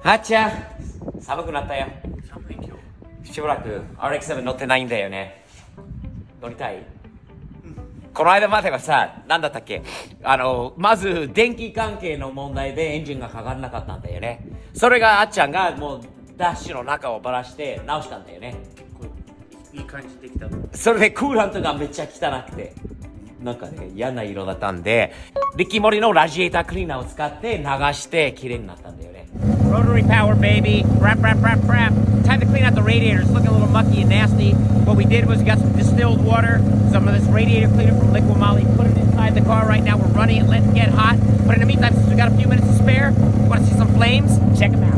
あっちゃん、寒くなったよ。しばらく RX7 乗ってないんだよね。乗りたい？この間まではさ、なんだったっけ、まず電気関係の問題でエンジンがかからなかったんだよね。それがあっちゃんがもうダッシュの中をばらして直したんだよね。いい感じできたの。それでクーラントがめっちゃ汚くて、なんかね、嫌な色だったんで、リッキーモリのラジエータークリーナーを使って流して綺麗になったんだよね。Rotary power, baby. Wrap, wrap, wrap, wrap. Time to clean out the radiator. It's looking a little mucky and nasty. What we did was we got some distilled water, some of this radiator cleaner from Liquid Moly, put it inside the car right now. We're running it, letting it get hot. But in the meantime, since we got a few minutes to spare, you want to see some flames? Check them out.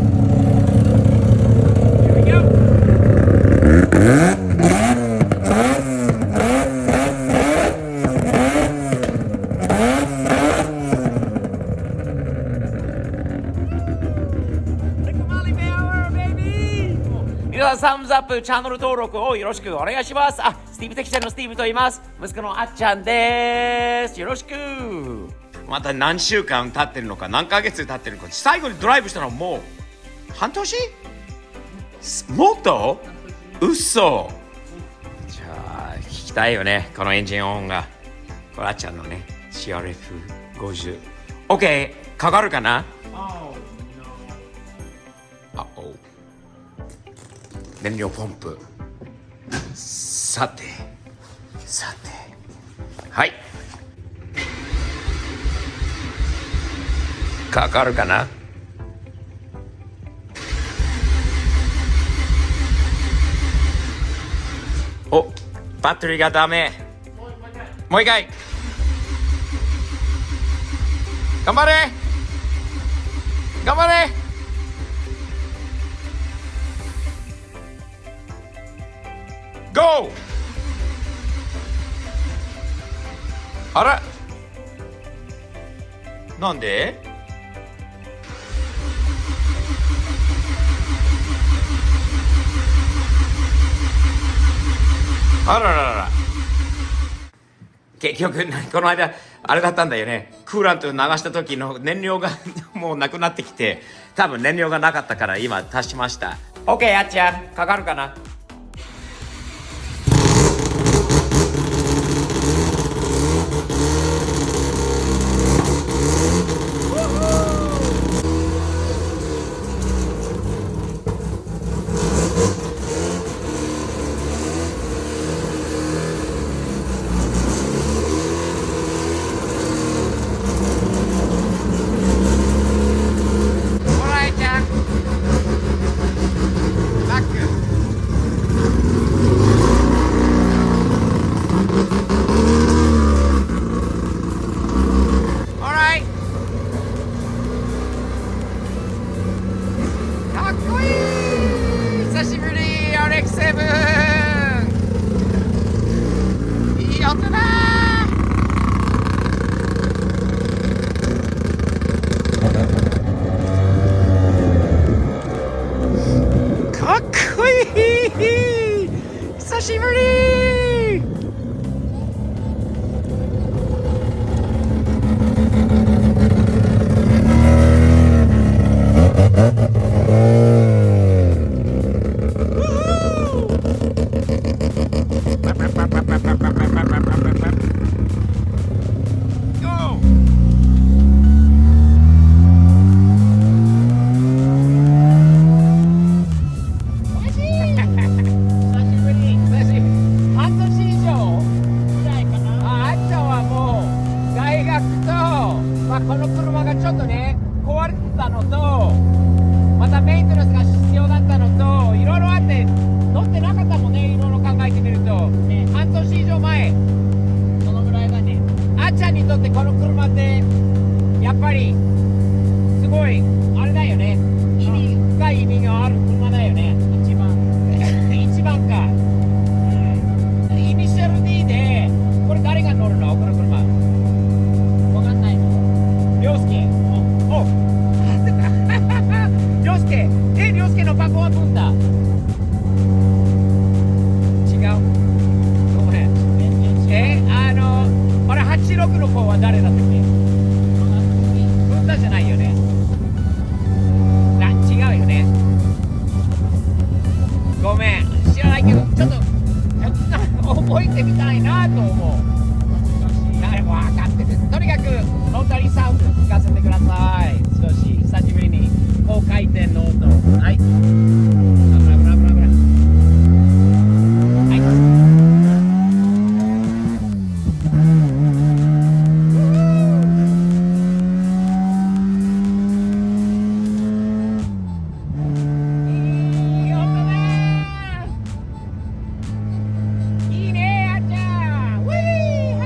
Here we go. 皆さん、サムズアップ、チャンネル登録をよろしくお願いします。スティーブテキチャンのスティーブと言います。息子のあっちゃんです。よろしく。また何週間経ってるのか、何ヶ月経ってるのか。最後にドライブしたのはもう半年？もっと？嘘。じゃあ聞きたいよね、このエンジン音が。これあっちゃんのね CRF50。 OK、 かかるかな？燃料ポンプ。さてはい、かかるかな？お、バッテリーがダメ。もう一回頑張れ頑張れ。GO! あら、なんで？あららら、結局この間あれだったんだよね。クーラントを流した時の燃料がもうなくなってきて、多分燃料がなかったから今足しました。 OK、 あっちゃん、かかるかな？久しぶり。この車がちょっとね壊れてたのと、またメンテナンスが必要だったのと、いろいろあって乗ってなかったもんね。いろいろ考えてみると、半年以上前、そのぐらいだね。あっちゃんにとってこの車ってやっぱりすごいあれだよね。深い意味がある車だよね。一番一番か、イニシャル D でこれ誰が乗るの？この車わかんないの？涼介。お涼介。涼介の箱は分だ。違う。ごめん。これ86の方は誰だったっけ？分だじゃないよね。違うよね。ないけど、ちょっと覚えてみたいなと思う。分かってる。とにかくロータリーサウンド聞かせてください。少し久しぶりに高回転の音。はい。危ない。はい。いい音だー。いいねー、あっちゃん。ウィーハ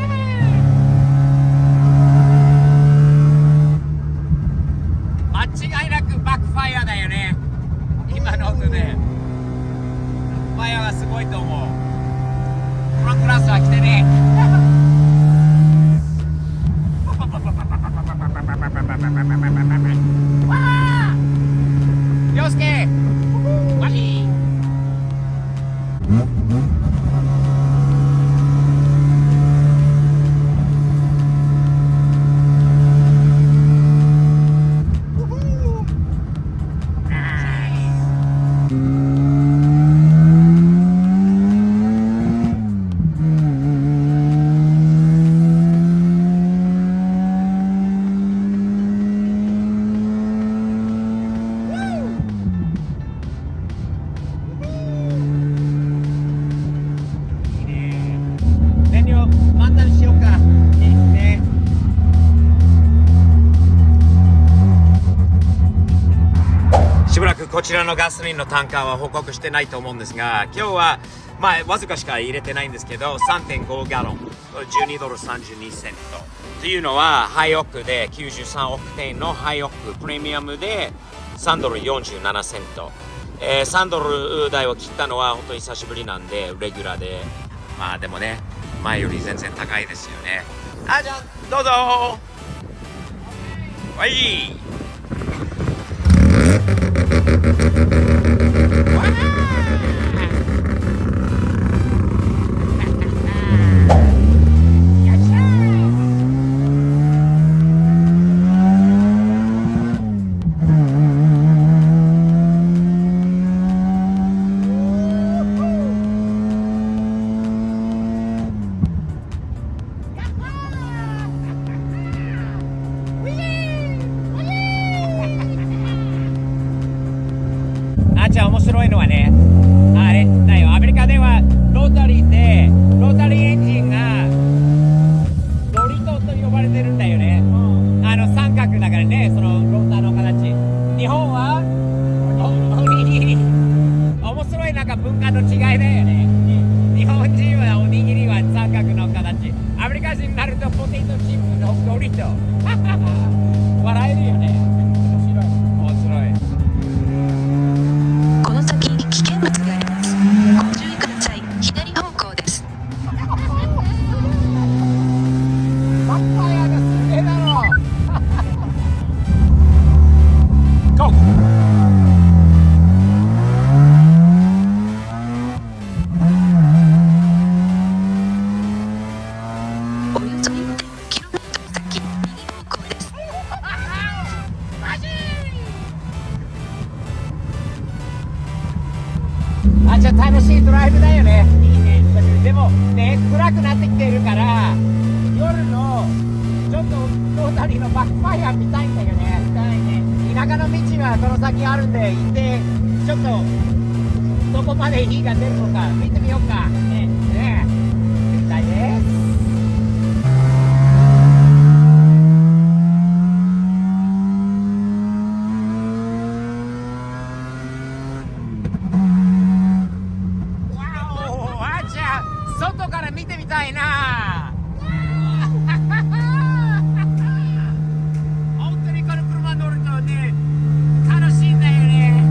ー。間違いなくバックファイアだよね。今の音で。ファイアがすごいと思う。フロントラスは来てね。わー。涼介。マジ。燃料満タンしようか。いいね。しばらくこちらのガソリンのタンカーは報告してないと思うんですが、今日はわずかしか入れてないんですけど、3.5 ガロン、12ドル32セント。というのはハイオクで93オクテンのハイオクプレミアムで3ドル47セント。3ドル台を切ったのは本当に久しぶりなんで、レギュラーで。まあでもね、前より全然高いですよね。あ、じゃあどうぞ。はい。わあっちゃん面白いのはね、あれだよ、アメリカではロータリーってロータリーエンジンがドリトと呼ばれてるんだよね。三角だからね、そのローターの形。日本はおにぎり。面白い、なんか文化の違いだよね。日本人はおにぎりは三角の形、アメリカ人になるとポテトチップのドリト。笑えるよね。面白い。この先危険物があります。ご注意ください。左方向です。バックファイアがすげえだろ。ゴー。およそ 1.5km 先、右方向です。マジ。あ、じゃあ楽しいドライブだよね。いいね。でもね、暗くなってきてるから夜のちょっとロータリーのバックファイア見たいんだよね。見たいね。田舎の道がこの先あるんで行って、ちょっとどこまで火が出るのか見てみようかね。見たいです。外から見てみたいな。本当にこの車乗るとね、楽しいんだよね。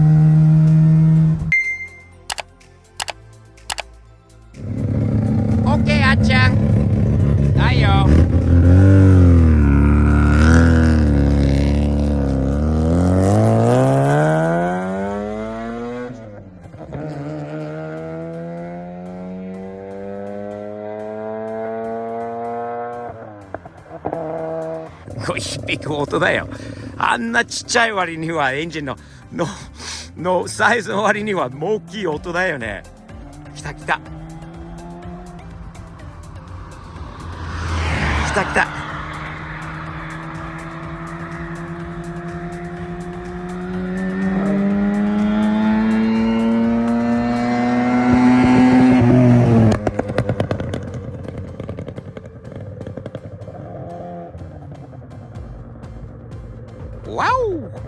オッケー、あっちゃん。だよ。響く音だよ。あんなちっちゃい割にはエンジンのサイズの割にはもう大きい音だよね。来た来た来た来た。わお。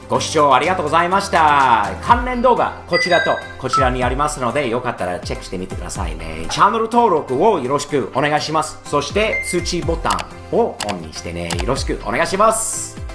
ご視聴ありがとうございました。関連動画、こちらとこちらにありますので、よかったらチェックしてみてくださいね。チャンネル登録をよろしくお願いします。そして通知ボタンをオンにしてね、よろしくお願いします。